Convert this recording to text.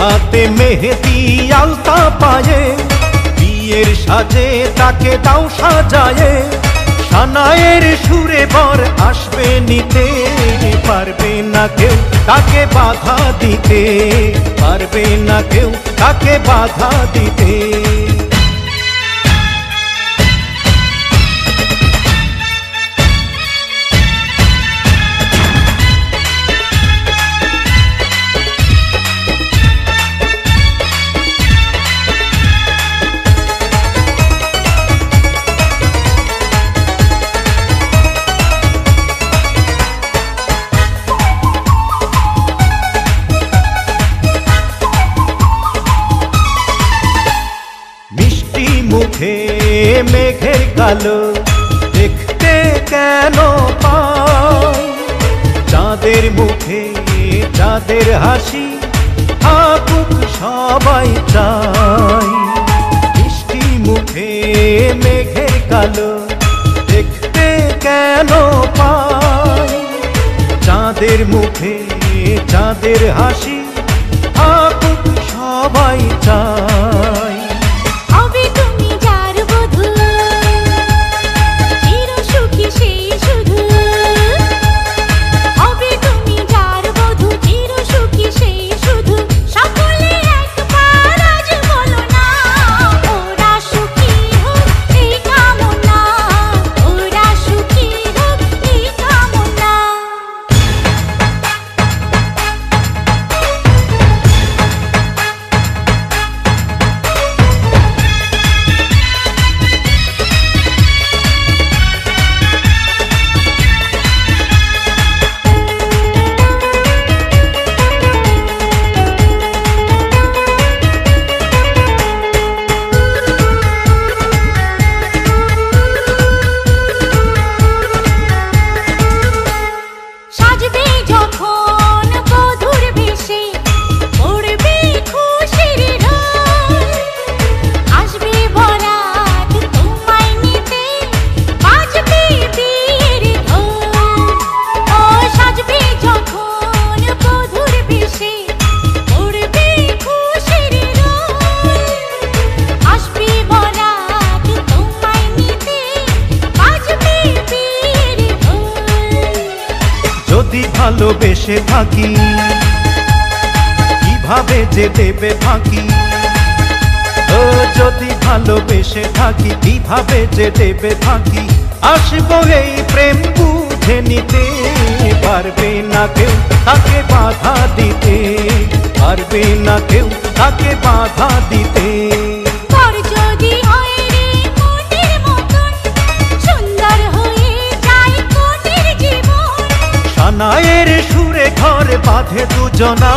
হাতে মেহেদি আলতা পায়ে, বিয়ের সাজে তাকে দাও সাজায়ে। সানায়ের সুরে বর আসবে নিতে, পারবে না কেউ তাকে বাধা দিতে, পারবে না কেউ তাকে বাধা দিতে। মুখে মেঘের কালো দেখতে কেন পাই, চাঁদের মুখে চাঁদের হাসি থাকুক সবাই চাই। মিষ্টি মুখে মেঘের কালো দেখতে কেন পাই, চাঁদের মুখে চাঁদের হাসি থাকুক সবাই চাই। যদি ভালোবেসে থাকি কিভাবে যে দেবে ফাঁকি, ও যদি ভালোবেসে থাকি কিভাবে যে দেবে ফাঁকি। আসবো এই প্রেম বুঝে নিতে, পারবে না কেউ তাকে বাধা দিতে, পারবে না কেউ তাকে বাধা দিতে। সানায়ের সুরে ঘর বাঁধে দুজনা।